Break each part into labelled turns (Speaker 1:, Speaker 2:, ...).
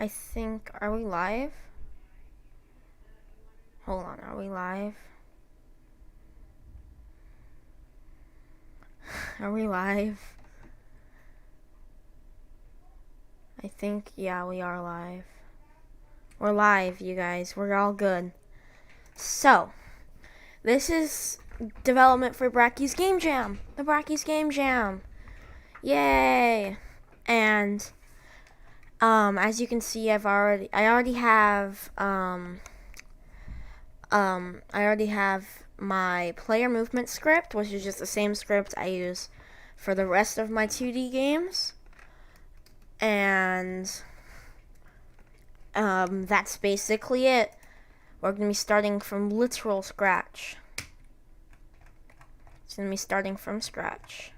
Speaker 1: I think, are we live? Hold on, are we live? Are we live? I think, yeah, we are live. We're live, you guys. We're all good. So, this is development for Brackeys Game Jam. The Brackeys Game Jam. Yay! And, as you can see, I already have my player movement script, which is just the same script I use for the rest of my 2D games. And that's basically it. We're going to be starting from literal scratch. It's going to be starting from scratch.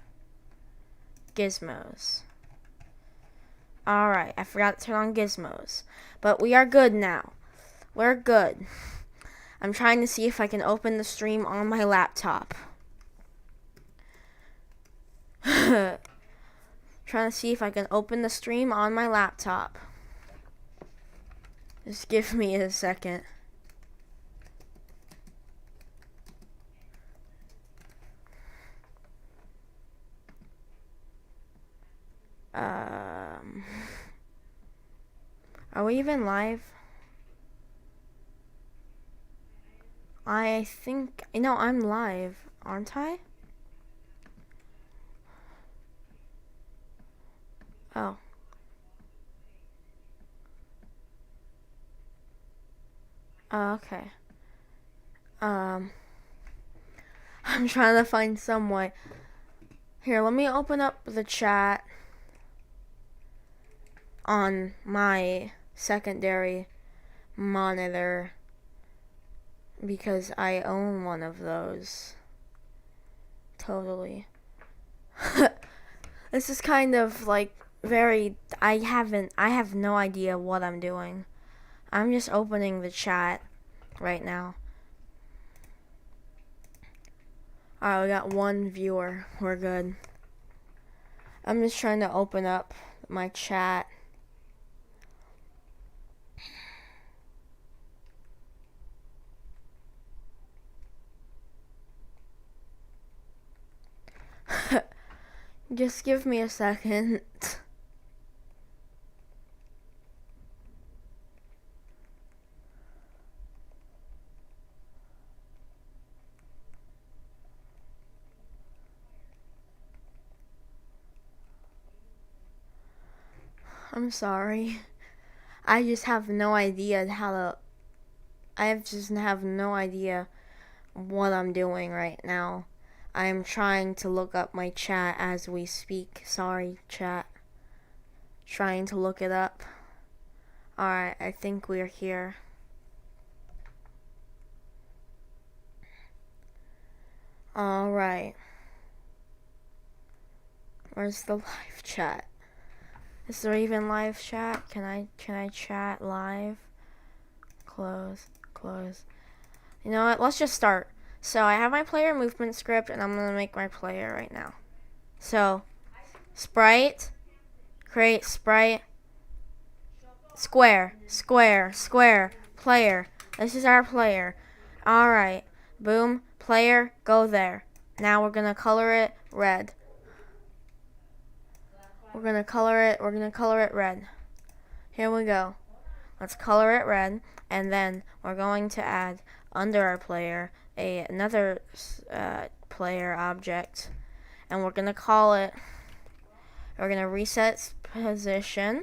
Speaker 1: Gizmos. Alright, I forgot to turn on gizmos. But we are good now. We're good. I'm trying to see if I can open the stream on my laptop. Trying to see if I can open the stream on my laptop. Just give me a second. Are we even live? I think, I'm live, aren't I? Oh. Okay. I'm trying to find some way. Here, let me open up the chat on my secondary monitor because I own one of those. Totally. This is kind of like I have no idea what I'm doing. I'm just opening the chat right now. Alright, we got one viewer. We're good. I'm just trying to open up my chat. Just give me a second. I'm sorry. I just have no idea I just have no idea what I'm doing right now. I am trying to look up my chat as we speak. Sorry, chat. Trying to look it up. Alright, I think we're here. Alright. Where's the live chat? Is there even live chat? Can I chat live? Close. You know what? Let's just start. So I have my player movement script, and I'm gonna make my player right now. So, sprite, create sprite, square, player. This is our player. Alright, boom, player, go there. Now we're gonna color it red. We're gonna color it red. Here we go. Let's color it red, and then we're going to add under our player another player object, and we're gonna call it. We're gonna reset its position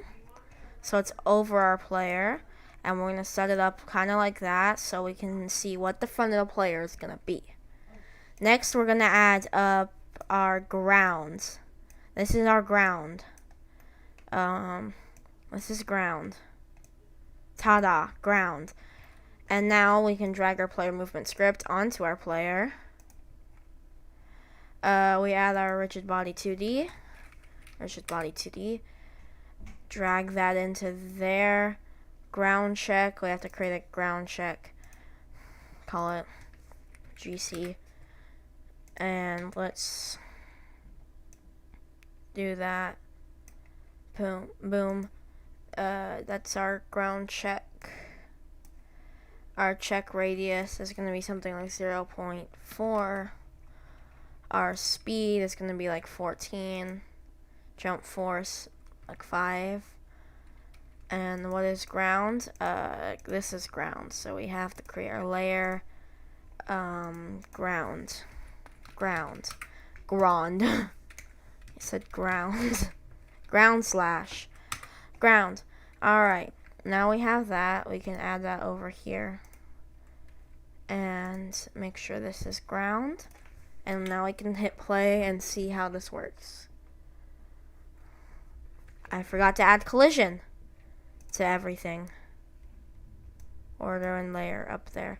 Speaker 1: so it's over our player, and we're gonna set it up kind of like that so we can see what the front of the player is gonna be. Next, we're gonna add up our ground. This is our ground. This is ground. Ta-da, ground. And now we can drag our player movement script onto our player. We add our rigid body 2D. Drag that into there. Ground check. We have to create a ground check. Call it GC. And let's do that. Boom. that's our ground check. Our check radius is going to be something like 0.4. Our speed is going to be like 14. Jump force like 5. And what is ground? This is ground. So we have to create our layer. Ground. I said ground. Ground. Alright. Now we have that. We can add that over here. And make sure this is ground. And now we can hit play and see how this works. I forgot to add collision to everything. Order and layer up there.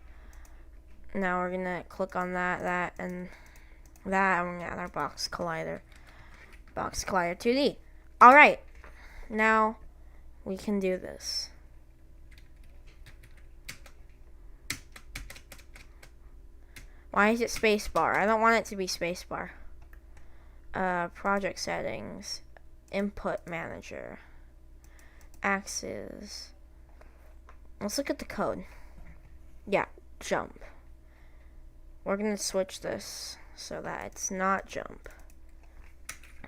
Speaker 1: Now we're gonna click on that, and we're gonna add our box collider. Box collider 2D. Alright. Now we can do this. Why is it spacebar? I don't want it to be spacebar. Project settings. Input manager. Axes. Let's look at the code. Yeah, jump. We're gonna switch this so that it's not jump.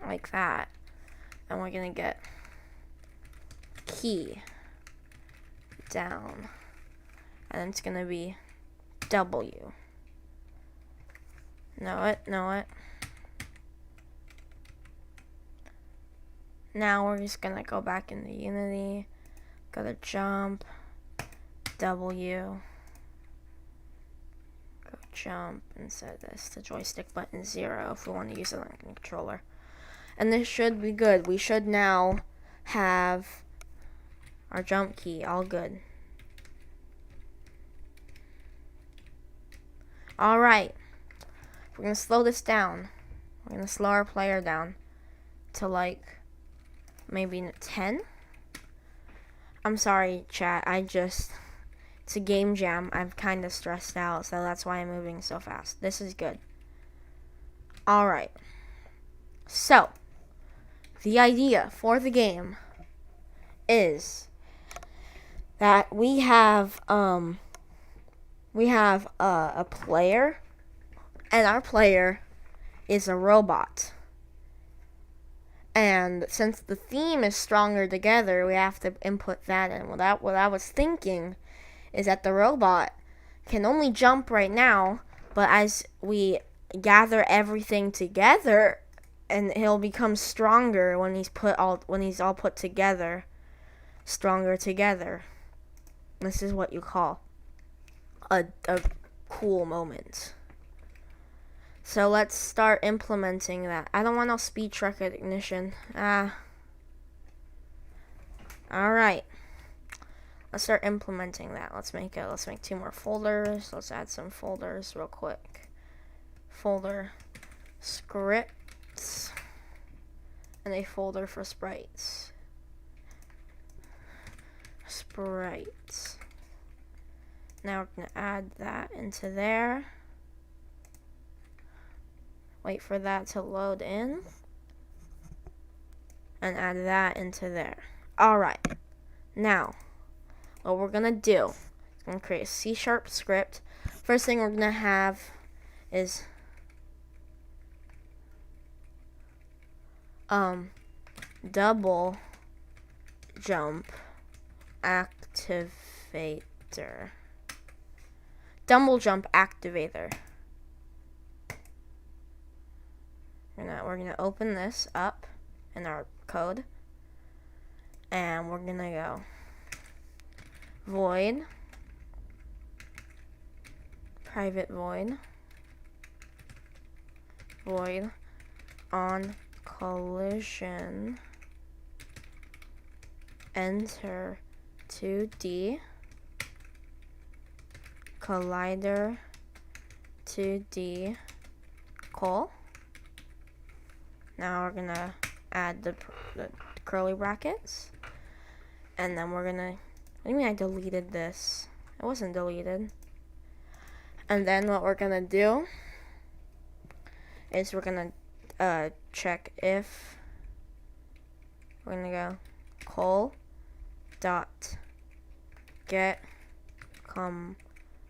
Speaker 1: Like that. And we're gonna get key down. And it's gonna be W. Know it. Now we're just gonna go back into Unity. Go to jump. W. Go jump and set this to joystick button 0 if we want to use it on a controller. And this should be good. We should now have our jump key all good. Alright. We're going to slow this down. We're going to slow our player down to like maybe 10. I'm sorry, chat. It's a game jam. I'm kind of stressed out, so that's why I'm moving so fast. This is good. Alright. So, the idea for the game is that we have a player, and our player is a robot. And since the theme is stronger together, we have to input that in. What I was thinking is that the robot can only jump right now, but as we gather everything together, and he'll become stronger when he's all put together. Stronger together. This is what you call a cool moment. So let's start implementing that. I don't want no speech recognition. Alright. Let's start implementing that. Let's make 2 more folders. Let's add some folders real quick. Folder scripts and a folder for sprites. Now we're going to add that into there. Wait for that to load in. And add that into there. Alright. Now, what we're going to do is going to create a C# script. First thing we're going to have is double jump activator. Double jump activator. We're gonna open this up in our code, and we're gonna go void, private void on collision, enter 2D, collider 2D, call. Now we're gonna add the curly brackets, and then we're gonna. What do you mean I deleted this? It wasn't deleted. And then what we're gonna do is we're gonna check if. We're gonna go call dot get component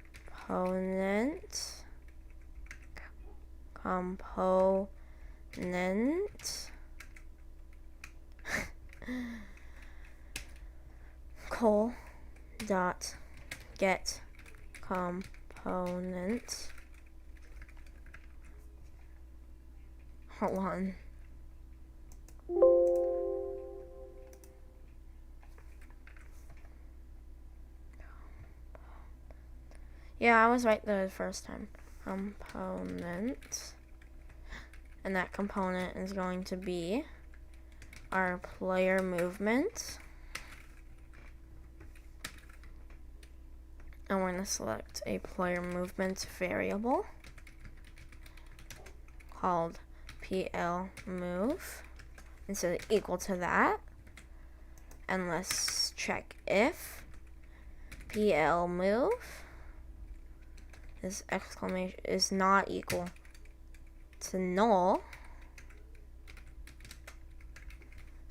Speaker 1: col dot get component. Hold on. Yeah, I was right the first time. Component. And that component is going to be our player movement. And we're going to select a player movement variable called PL move instead of equal to that. And let's check if PL move is not equal to null.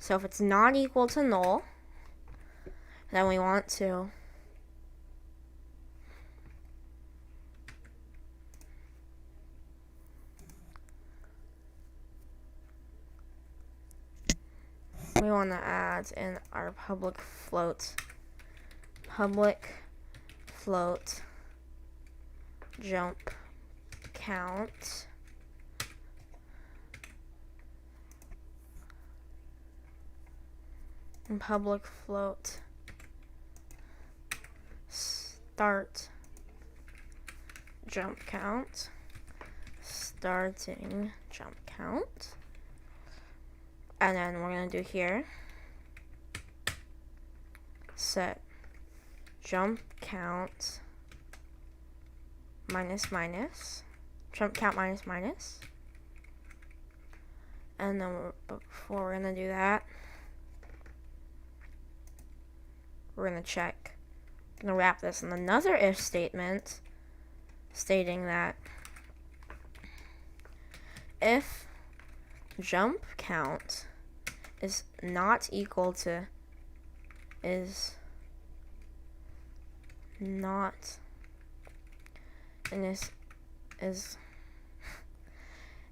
Speaker 1: So if it's not equal to null, then we want to add in our public float jump count and public float start jump count, starting jump count. And then we're going to do here set jump count minus jump count minus. And then before we're going to do that, we're going to check. I'm going to wrap this in another if statement stating that if jump count is not equal to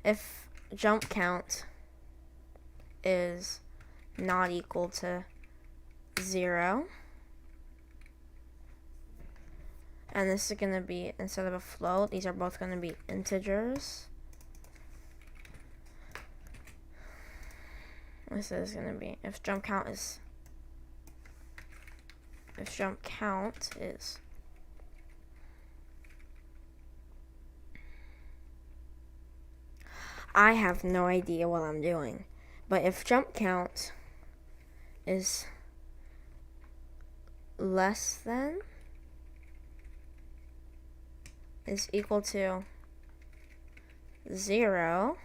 Speaker 1: if jump count is not equal to 0, and this is going to be, instead of a float, these are both going to be integers. This is going to be if jump count is I have no idea what I'm doing, but if jump count is is equal to 0,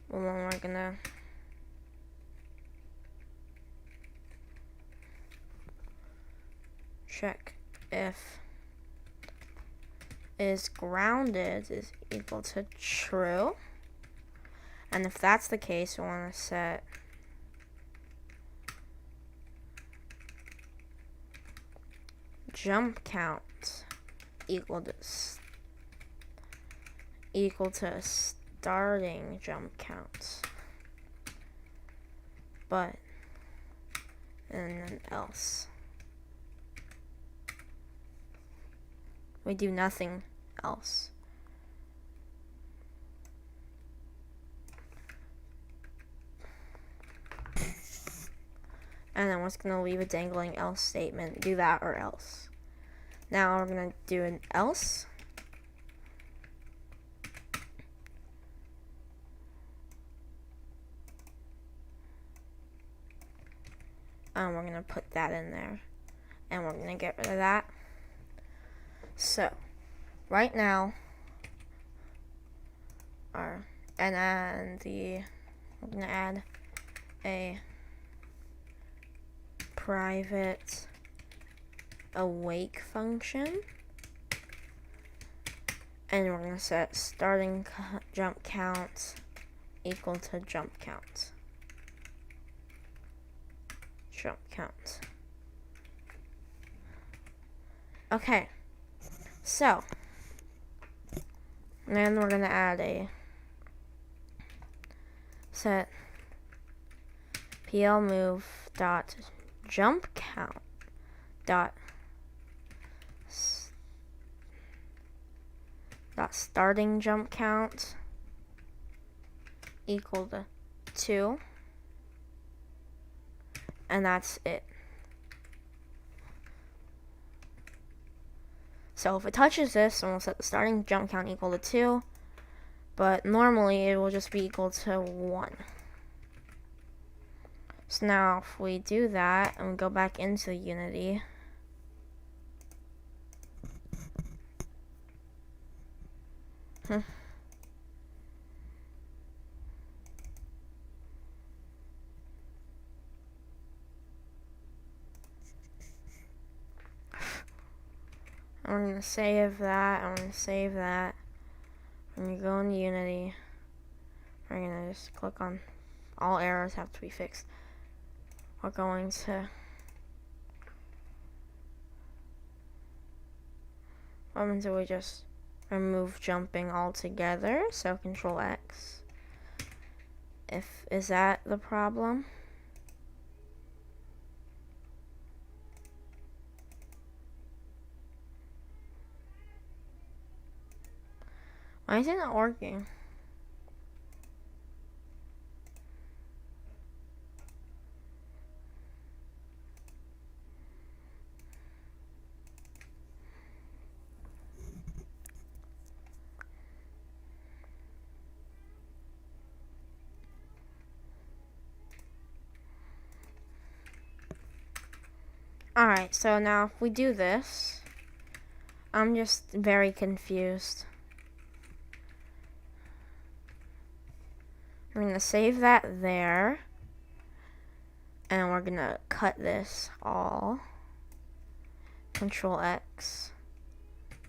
Speaker 1: well, then we're gonna check if is grounded is equal to true, and if that's the case, we want to set jump count equal to starting jump count, and then else. We do nothing else. And then we're just going to leave a dangling else statement. Do that or else. Now we're going to do an else. And we're going to put that in there. And we're going to get rid of that. So, right now, we're going to add a private awake function, and we're going to set starting jump count equal to jump count. jump count. Okay, so then we're gonna add a set pl move dot jump count dot starting jump count equal to 2, and that's it. So if it touches this, then we'll set the starting jump count equal to 2, but normally it will just be equal to 1. So now if we do that and we go back into Unity, I'm going to save that, I'm going to save that. When you go into Unity, we're going to just click on all errors have to be fixed. We're going to we just remove jumping altogether, so Control X. Is that the problem? Why is it not working? Alright, so now if we do this, I'm just very confused. We're going to save that there, and we're going to cut this all. Control X,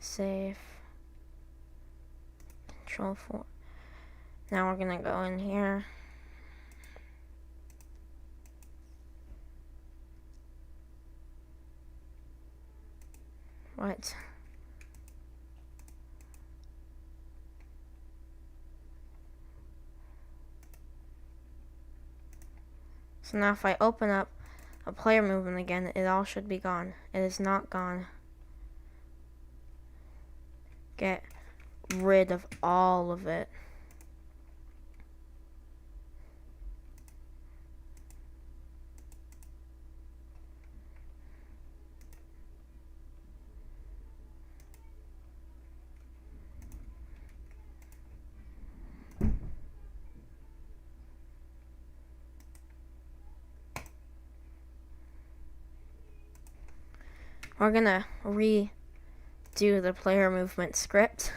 Speaker 1: save, Control 4. Now we're going to go in here. What? So now if I open up a player movement again, it all should be gone. It is not gone. Get rid of all of it. We're gonna redo the player movement script.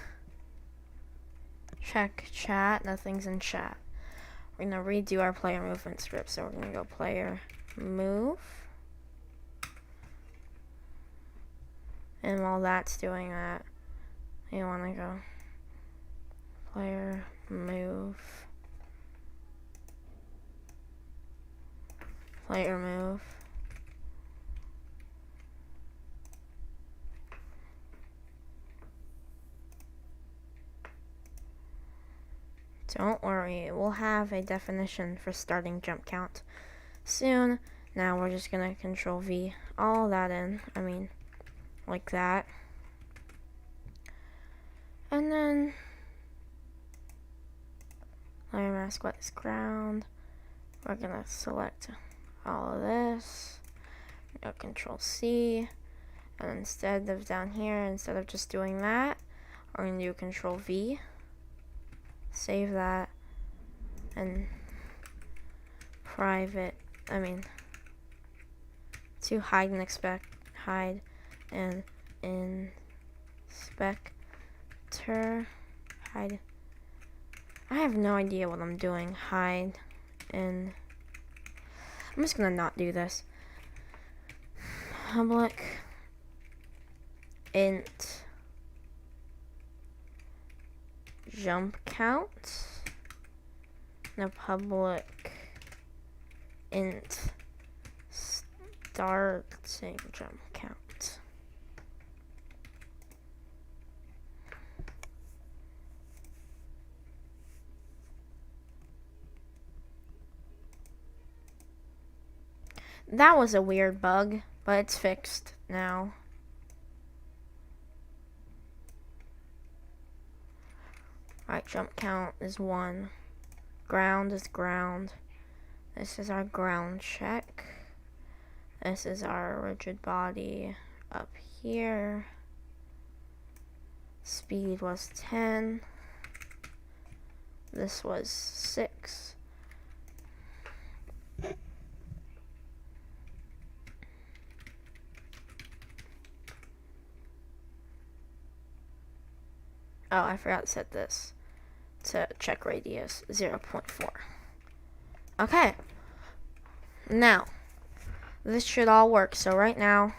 Speaker 1: Check chat, nothing's in chat. We're gonna redo our player movement script. So we're gonna go player move. And while that's doing that, you wanna go player move. Player move. Don't worry, we'll have a definition for starting jump count soon. Now we're just gonna Control V all that in, like that. And then layer mask wet is ground. We're gonna select all of this, go Control C, and instead of down here, instead of just doing that, we're gonna do Control V. Save that, and to hide and inspector, hide. I have no idea what I'm doing. Hide, and I'm just gonna not do this. Public int jump count. Now public int starting jump count. That was a weird bug, but it's fixed now. Alright, jump count is 1. Ground is ground. This is our ground check. This is our rigid body up here. Speed was 10. This was 6. Oh, I forgot to set this to check radius 0.4. Okay. Now, this should all work. So right now,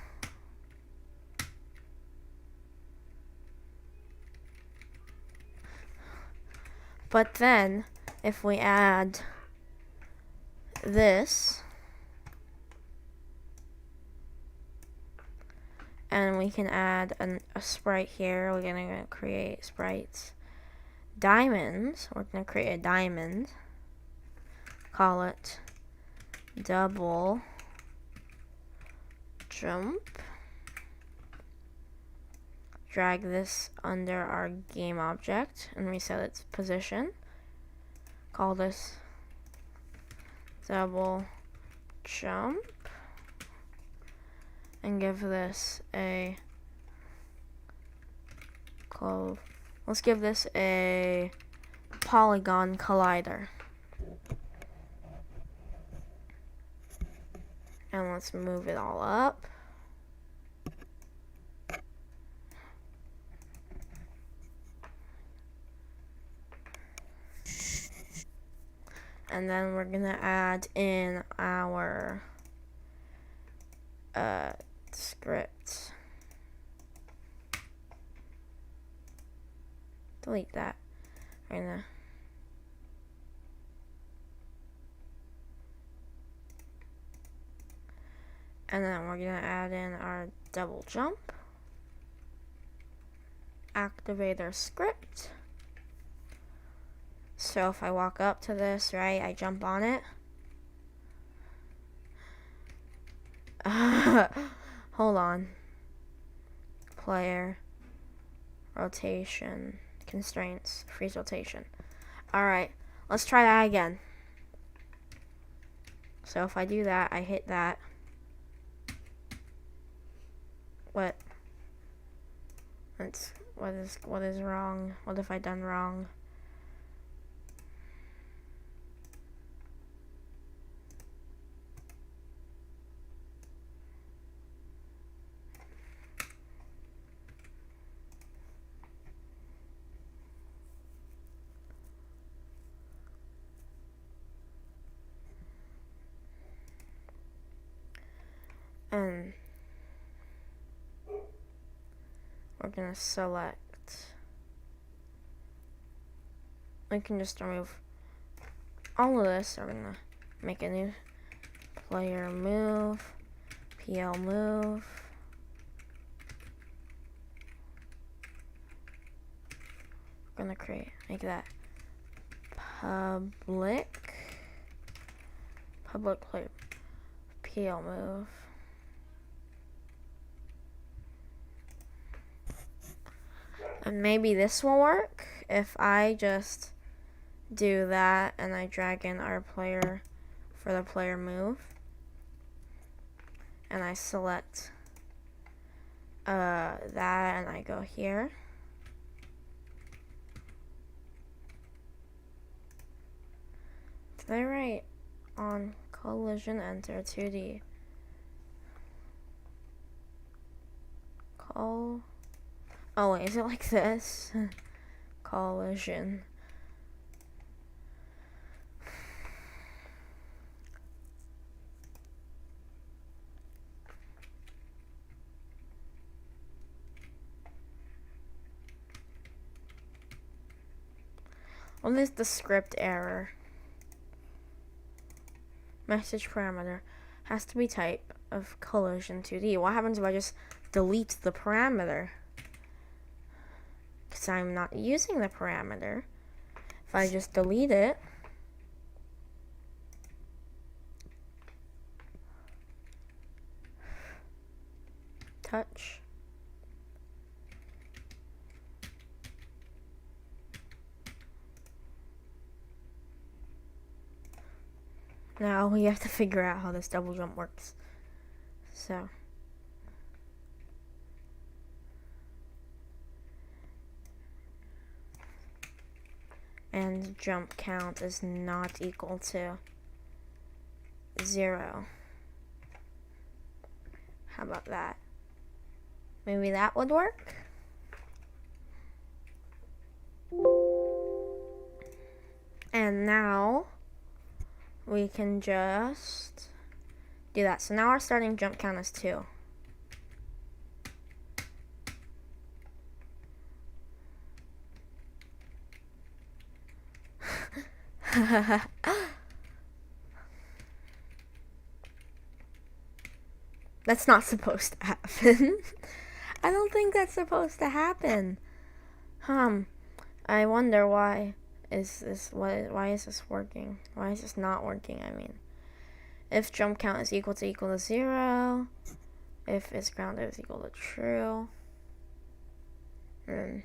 Speaker 1: but then if we add this, and we can add a sprite here. We're gonna create sprites. Diamonds. We're gonna create a diamond. Call it double jump. Drag this under our game object and reset its position. Call this double jump. And give this a let's give this a polygon collider. And let's move it all up. And then we're gonna add in our script. Delete that. We're gonna and then we're gonna add in our double jump. Activate our script. So if I walk up to this, right, I jump on it. Hold on. Player. Rotation. Constraints. Freeze rotation. Alright, let's try that again. So if I do that, I hit that. What is wrong? What have I done wrong? And we're gonna select. We can just remove all of this. We're gonna make a new player move, PL move. We're gonna make that public player PL move. And maybe this will work if I just do that and I drag in our player for the player move. And I select that and I go here. Did I write on collision enter 2D? Oh wait, is it like this? Collision. What is the script error? Message parameter has to be type of colors in 2D. What happens if I just delete the parameter? Because I'm not using the parameter. If I just delete it, touch, now we have to figure out how this double jump works. So and jump count is not equal to 0. How about that? Maybe that would work? And now we can just do that. So now our starting jump count is 2. That's not supposed to happen. I don't think that's supposed to happen. I wonder why is this working? Why is this not working? I mean, if jump count is equal to 0, if it's grounded is equal to true, then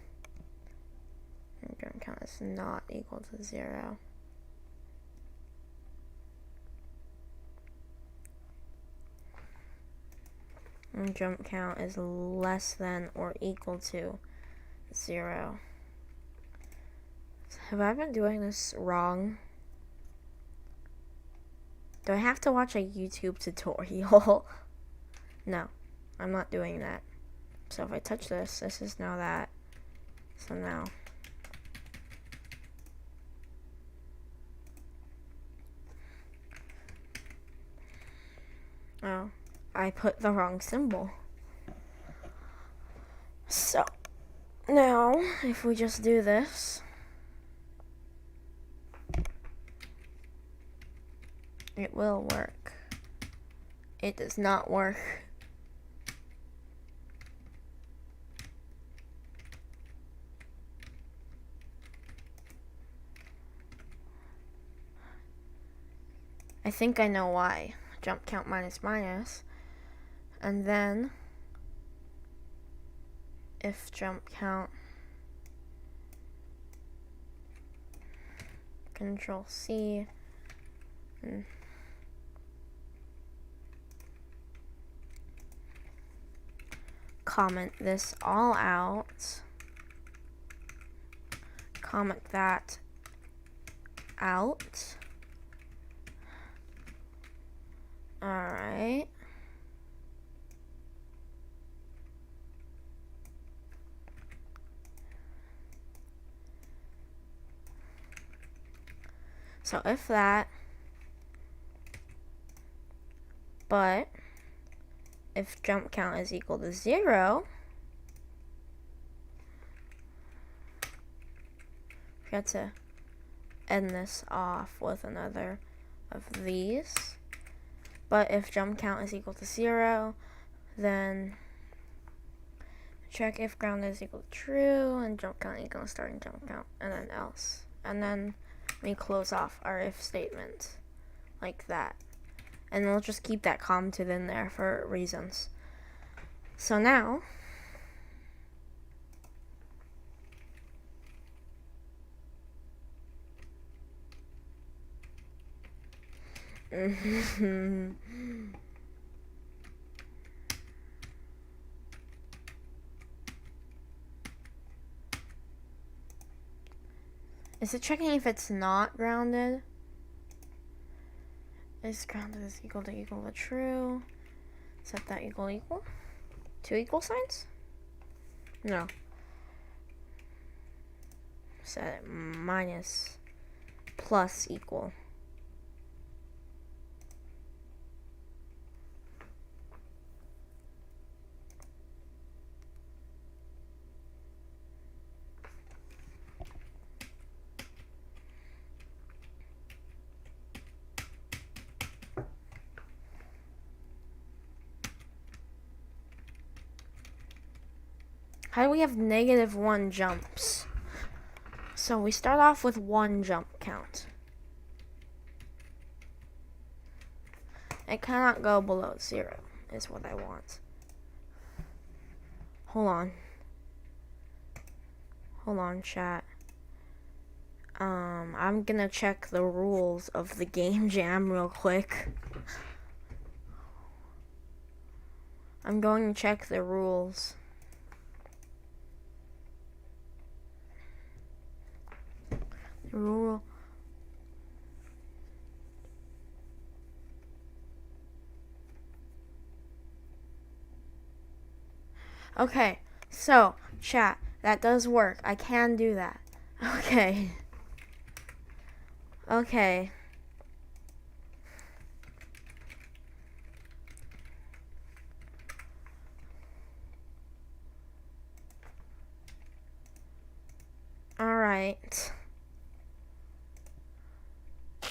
Speaker 1: jump count is not equal to 0. And jump count is less than or equal to 0. Have I been doing this wrong? Do I have to watch a YouTube tutorial? No, I'm not doing that. So if I touch this, this is now that. So now. Oh, I put the wrong symbol. So now, if we just do this, it will work. It does not work. I think I know why. Jump count minus minus. And then, if jump count, Control C, and comment this all out, comment that out. Alright. So if that, but if jump count is equal to 0, we have to end this off with another of these. But if jump count is equal to 0, then check if ground is equal to true and jump count equal to starting jump count, and then else. And then we close off our if statement like that. And we'll just keep that commented in there for reasons. So now, is it checking if it's not grounded? Is grounded is equal to true. Set that equal. 2 equal signs? No. Set it minus plus equal. How do we have -1 jumps? So we start off with 1 jump count. It cannot go below 0 is what I want. Hold on, chat. I'm gonna check the rules of the game jam real quick. I'm going to check the rules. Rule. Okay, so chat, that does work. I can do that. Okay. Okay. Alright.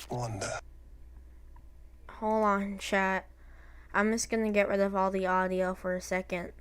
Speaker 2: Wonder.
Speaker 1: Hold on, chat. I'm just gonna get rid of all the audio for a second.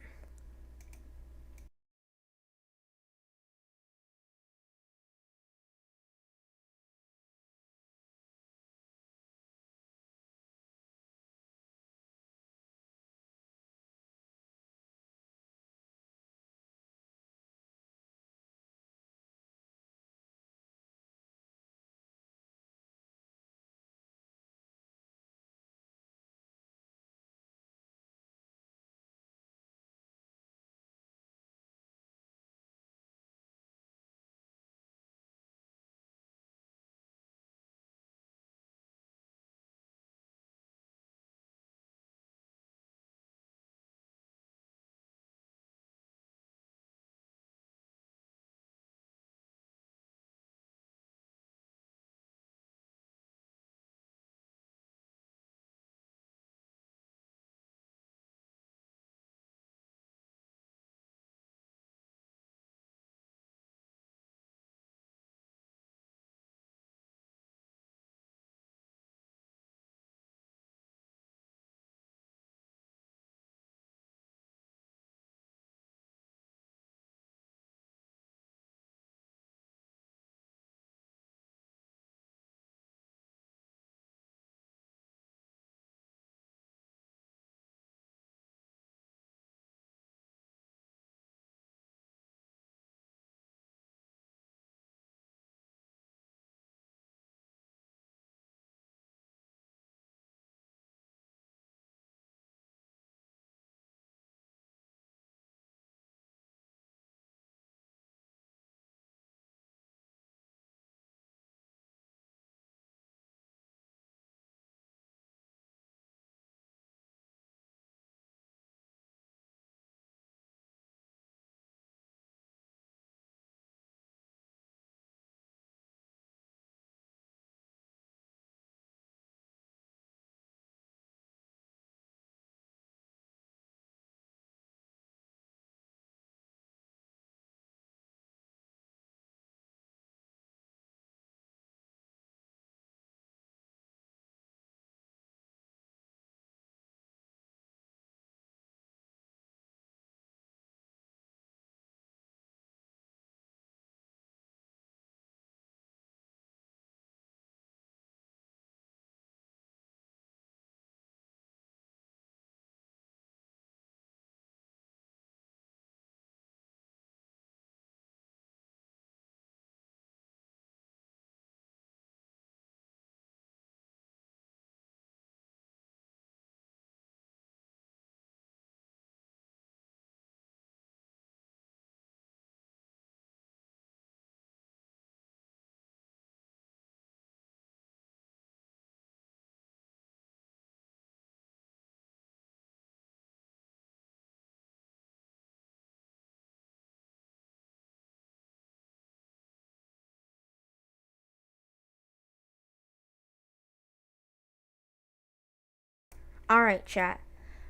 Speaker 1: Alright, chat.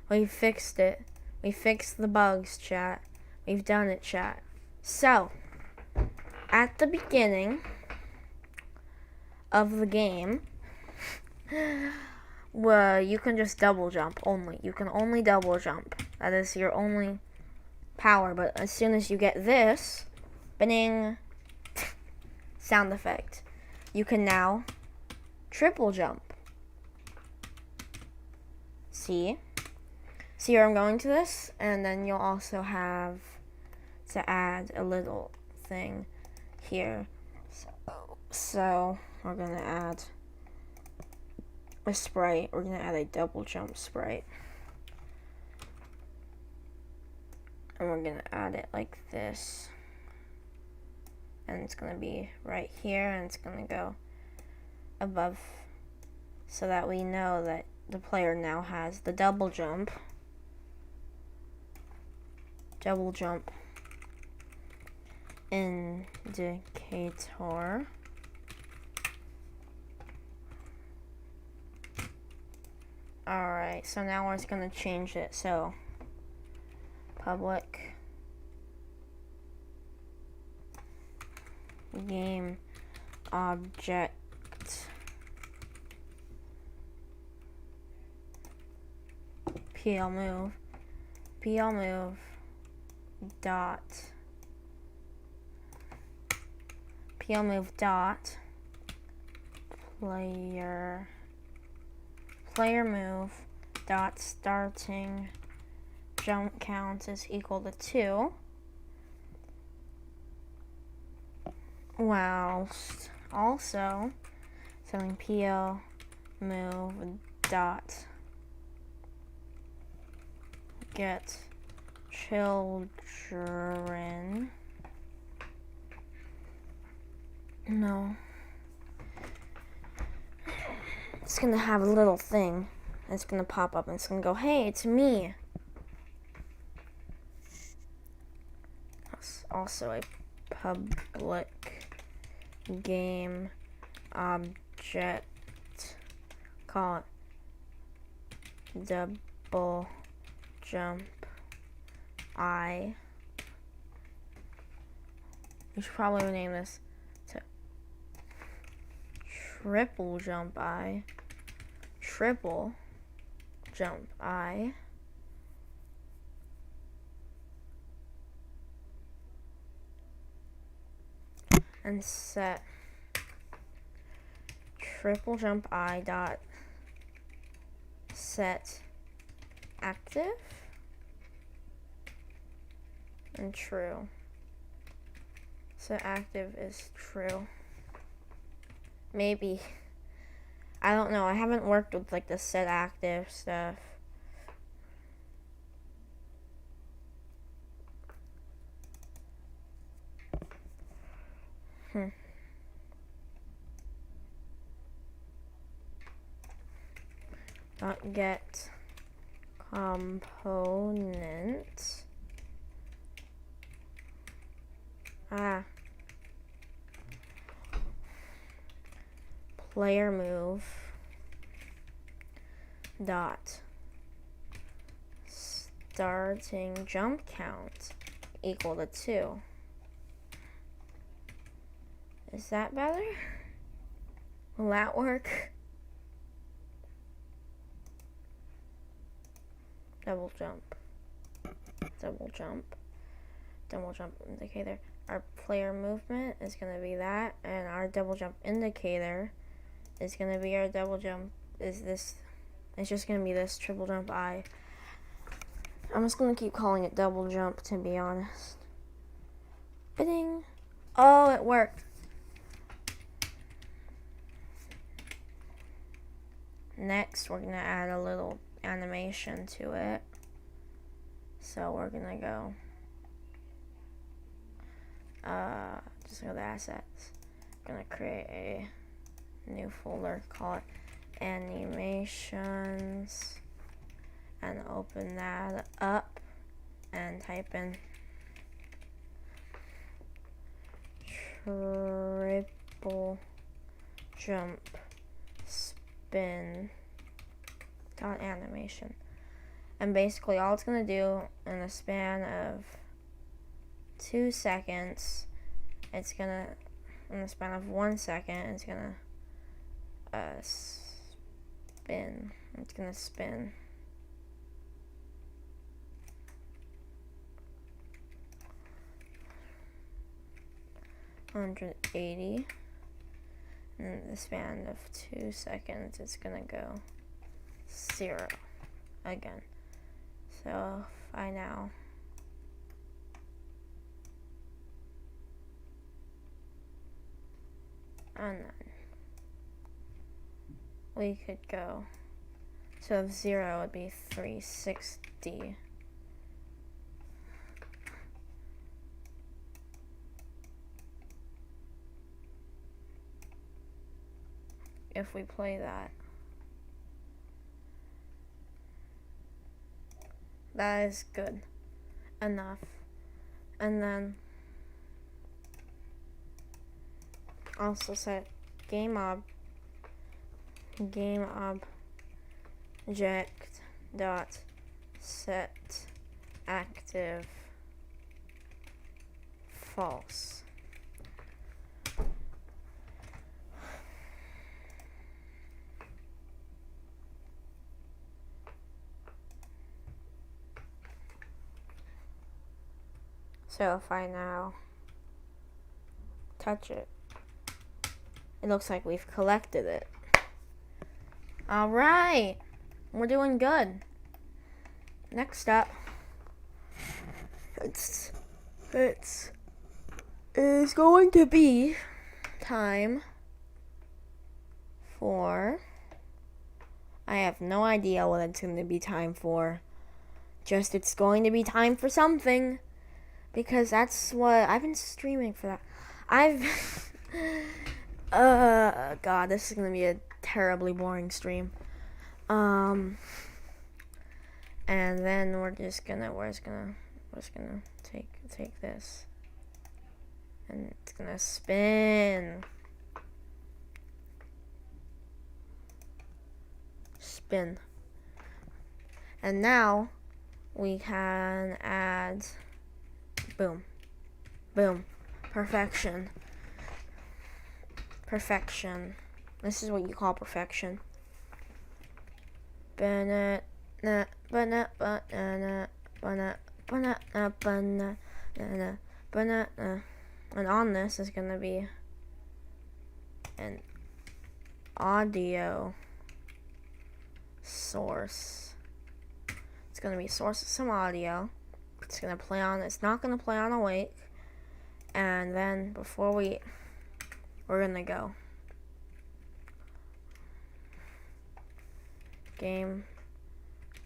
Speaker 1: We fixed it. We fixed the bugs, chat. We've done it, chat. So, at the beginning of the game, well, you can just double jump only. You can only double jump. That is your only power, but as soon as you get this, bing, sound effect, you can now triple jump. See where I'm going to this? And then you'll also have to add a little thing here. So we're gonna add a sprite. We're gonna add a double jump sprite. And we're gonna add it like this. And it's gonna be right here, and it's gonna go above, so that we know that the player now has the double jump. Double jump indicator. Alright, so now we're just gonna change it. So public game object PL move dot player move dot starting jump count is equal to 2, whilst also setting PL move dot get children. No. It's gonna have a little thing. It's gonna pop up and it's gonna go, hey, it's me. That's also a public game object. Call it double jump I. You should probably rename this to triple jump I. Triple jump I. And set triple jump I dot set active and true. So active is true. Maybe. I don't know. I haven't worked with like the set active stuff. Dot get component. Player move dot starting jump count equal to 2. Is that better? Will that work? Double jump. Double jump. Double jump indicator. Our player movement is going to be that, and our double jump indicator is going to be our double jump. Is this? It's just going to be this triple jump I. I'm just going to keep calling it double jump, to be honest. Ding! Oh, it worked. Next, we're going to add a little animation to it. So we're going to go, just go to assets. I'm going to create a new folder, call it animations, and open that up and type in triple jump spin dot animation. And basically all it's going to do in a span of 2 seconds, it's going to, in the span of 1 second, it's going to spin. It's going to spin. 180. In the span of 2 seconds, it's gonna go 0 again. So if I now and then we could go, so if 0 would be 360. If we play that, that is good enough. And then also set game object dot set active false. So if I now touch it, it looks like we've collected it. All right, we're doing good. Next up, it is going to be time for, I have no idea what it's going to be time for. Just it's going to be time for something, because that's what I've been streaming for. That God, this is gonna be a terribly boring stream. And then we're just gonna take this, and it's gonna spin. And now we can add, boom, perfection. This is what you call perfection. And on this is gonna be an audio source. It's gonna be source of some audio. It's not gonna play on awake. And then before we're gonna go game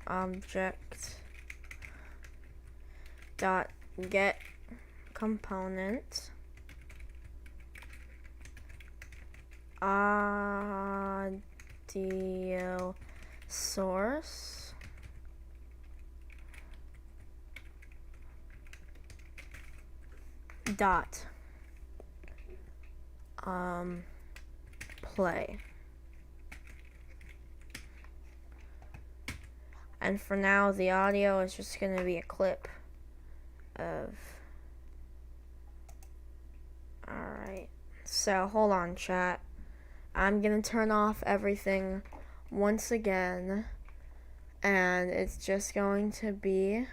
Speaker 1: object dot get component audio source dot play. And for now, the audio is just going to be a clip of... Alright. So, hold on, chat. I'm going to turn off everything once again. And it's just going to be...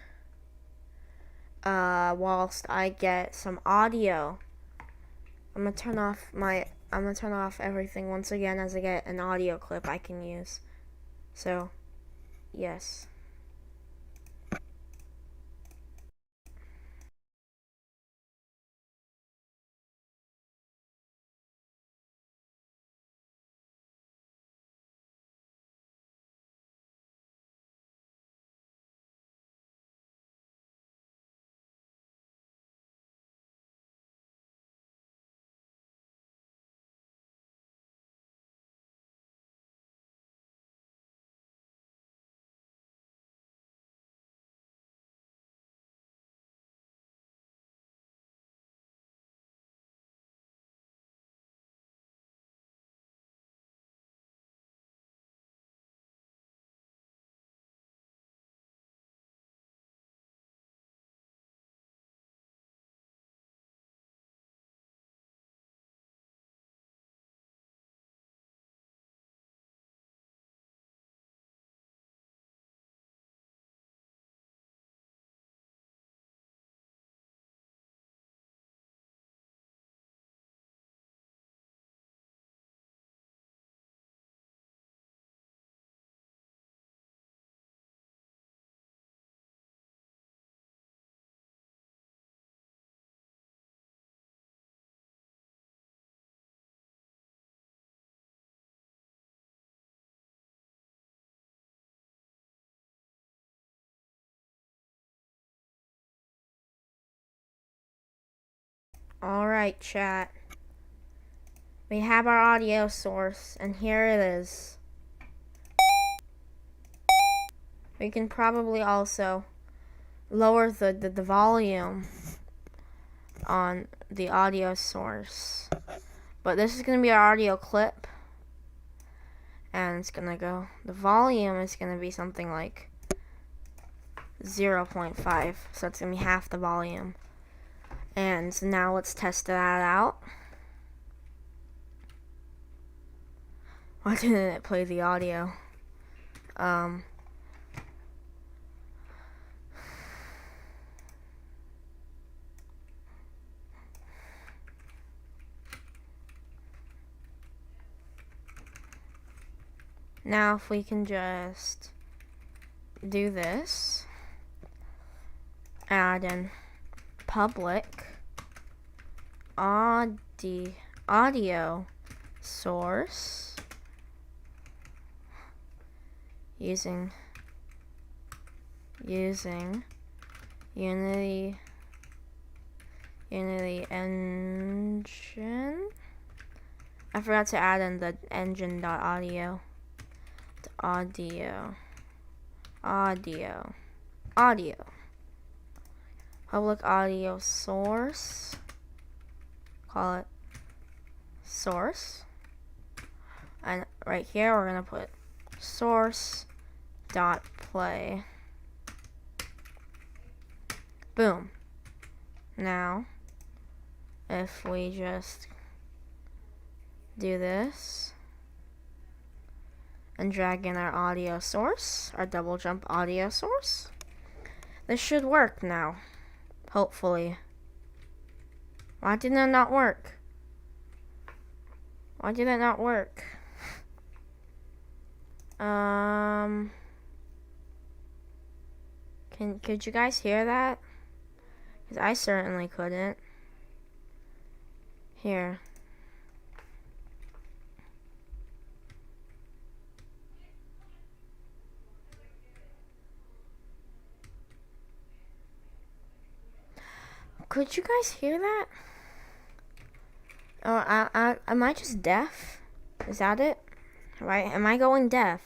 Speaker 1: whilst I get some audio. I'm going to turn off everything once again as I get an audio clip I can use. So... yes. Alright, chat. We have our audio source, and here it is. We can probably also lower the volume on the audio source. But this is going to be our audio clip. And it's going to go, the volume is going to be something like 0.5. So it's going to be half the volume. And so now let's test that out. Why didn't it play the audio? Now if we can just do this, add in public audio source using Unity engine. I forgot to add in the engine.audio. Audio. Public audio source. Call it source. And right here we're gonna put source.play. Boom. Now, if we just do this and drag in our audio source, our double jump audio source, this should work now. Hopefully. Why did it not work? Why did it not work? Could you guys hear that? Because I certainly couldn't. Here. Could you guys hear that? Oh, am I just deaf? Is that it? Right? Am I going deaf?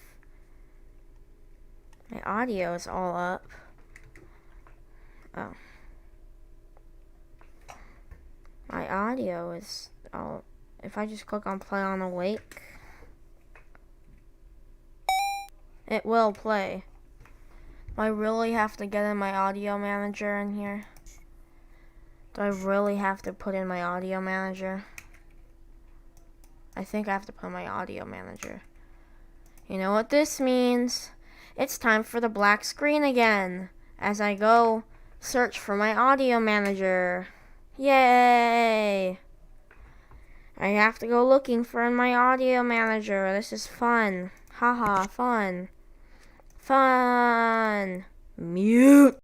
Speaker 1: My audio is all up. Oh. My audio is all... If I just click on play on awake, it will play. Do I really have to get in my audio manager in here? Do I really have to put in my audio manager? I think I have to put my audio manager. You know what this means? It's time for the black screen again as I go search for my audio manager. Yay! I have to go looking for my audio manager. This is fun. Haha, fun. Fun. Mute.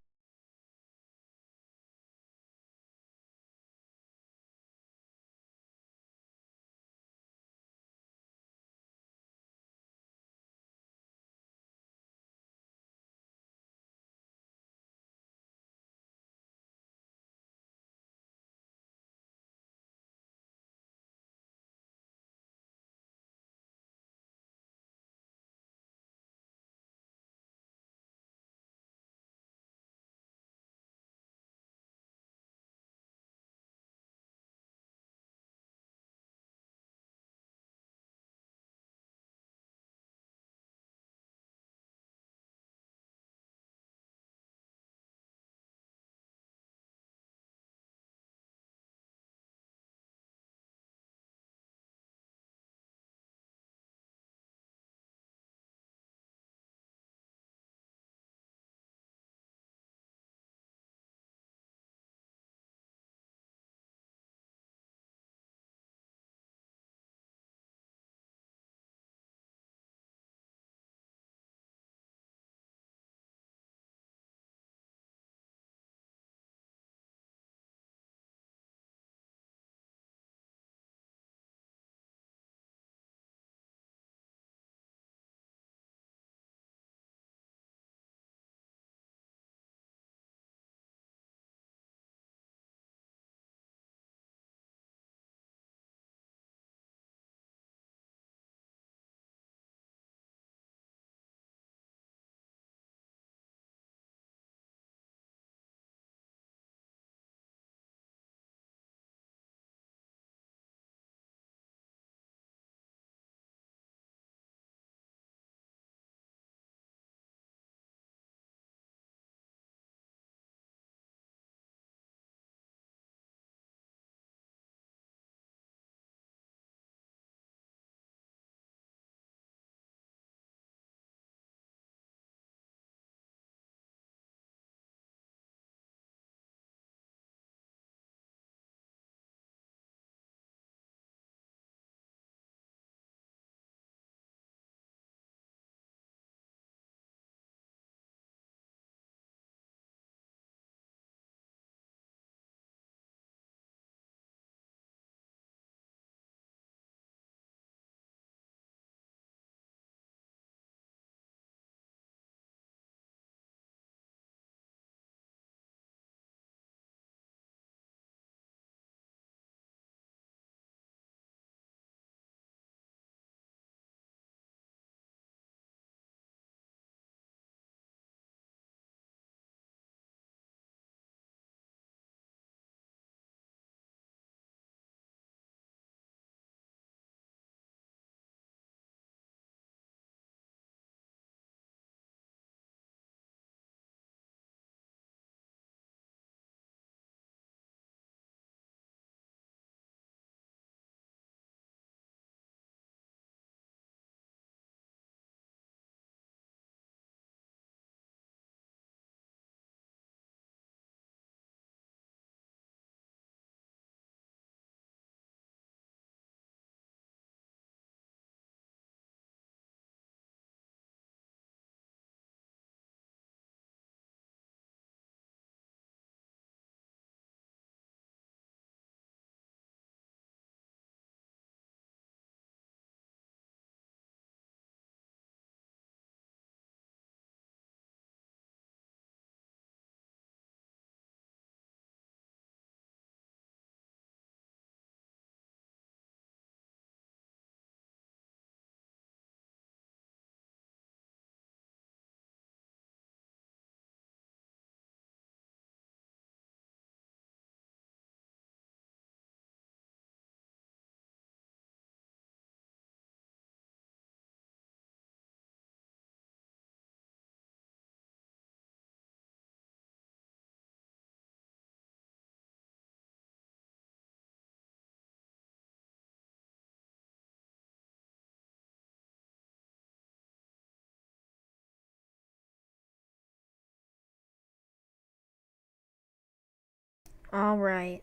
Speaker 1: Alright.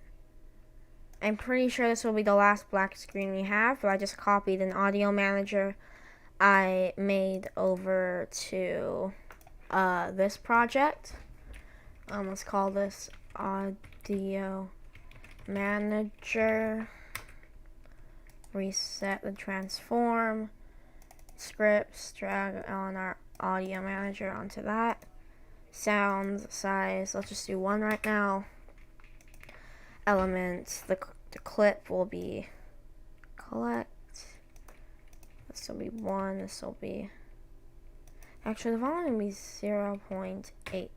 Speaker 1: I'm pretty sure this will be the last black screen we have, but I just copied an audio manager I made over to this project. Let's call this audio manager. Reset the transform. Scripts, drag on our audio manager onto that. Sound size, let's just do 1 right now. Elements, the clip will be collect. This will be 1, this will be, actually the volume will be 0.8.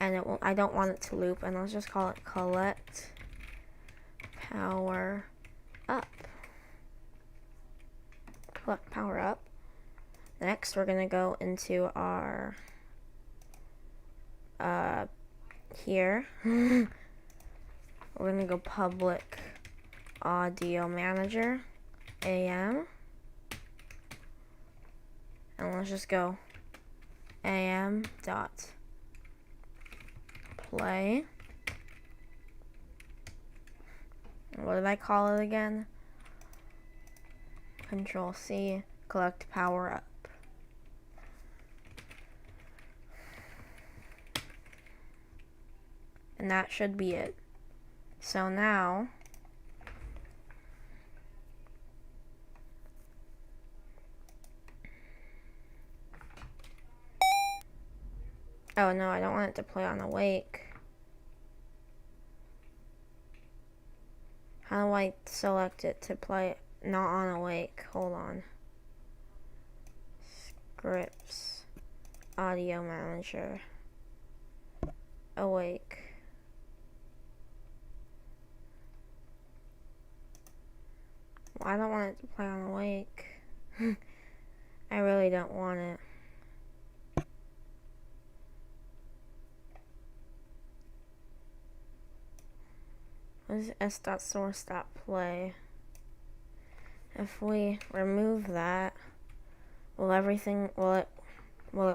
Speaker 1: And it will, I don't want it to loop, and let's just call it collect power up. Collect power up. Next, we're gonna go into our here. We're gonna go public audio manager AM, and let's just go AM dot play. What did I call it again? Control C, collect power up. And that should be it. So now, oh no, I don't want it to play on awake. How do I select it to play not on awake? Hold on. Scripts, audio manager, awake. Well, I don't want it to play on awake. I really don't want it. What is s.source.play? If we remove that, will it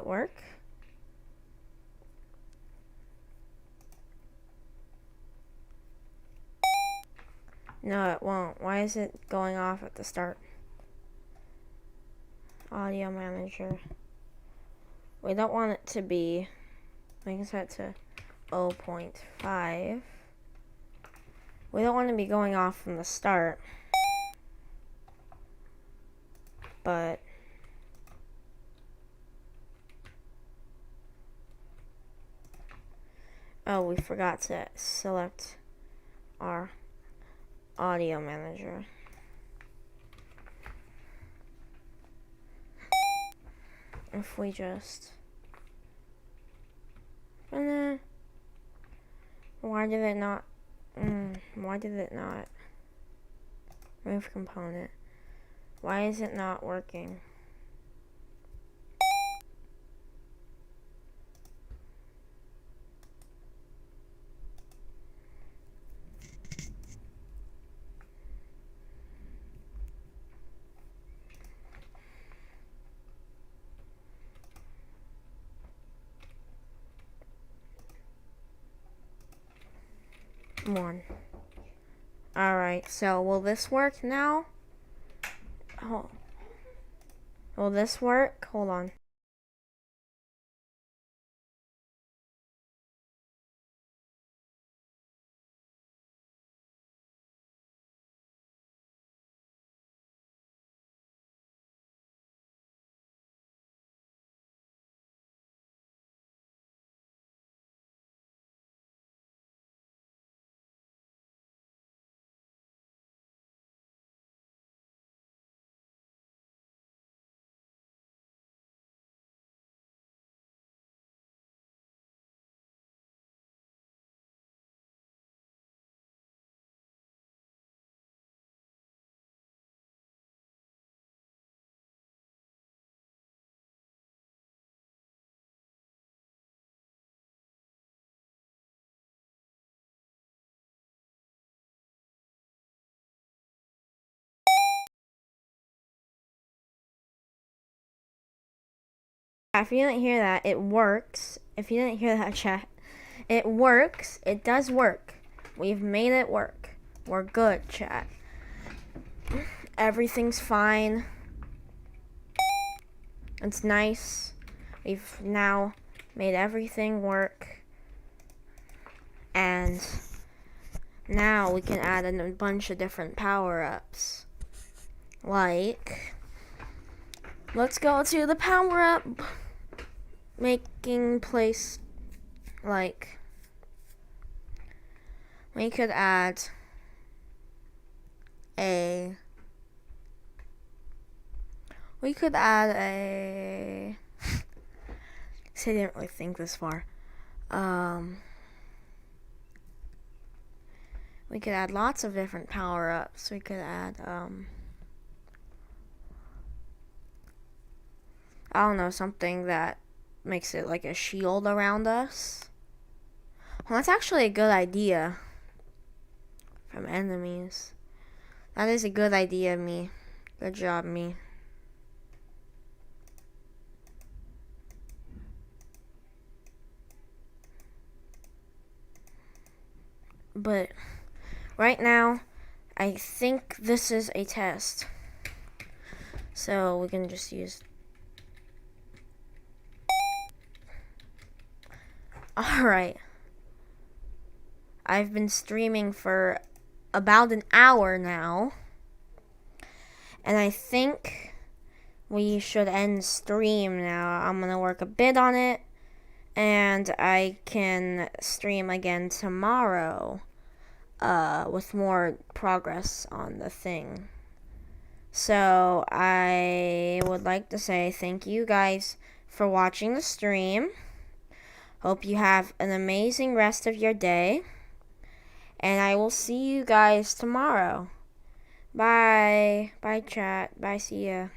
Speaker 1: work? No, it won't. Why is it going off at the start? Audio manager. We don't want it to be, we can set it to 0.5. We don't want to be going off from the start. But oh, we forgot to select our audio manager. If we just, why did it not, move component? Why is it not working? One. Alright, so will this work now? Oh. Will this work? Hold on. If you didn't hear that, it works. If you didn't hear that, chat, It works. It does work. We've made it work. We're good, chat. Everything's fine. It's nice. We've now made everything work. And now we can add in a bunch of different power-ups. Like, let's go to the power-up making place. Like, we could add a see, I didn't really think this far. We could add lots of different power-ups. We could add I don't know, something that makes it like a shield around us. Well, that's actually a good idea. From enemies. That is a good idea, me. Good job, me. But right now, I think this is a test. So we can just use... Alright. I've been streaming for about an hour now. And I think we should end stream now. I'm going to work a bit on it. And I can stream again tomorrow. With more progress on the thing. So I would like to say thank you guys for watching the stream. Hope you have an amazing rest of your day. And I will see you guys tomorrow. Bye. Bye, chat. Bye, see ya.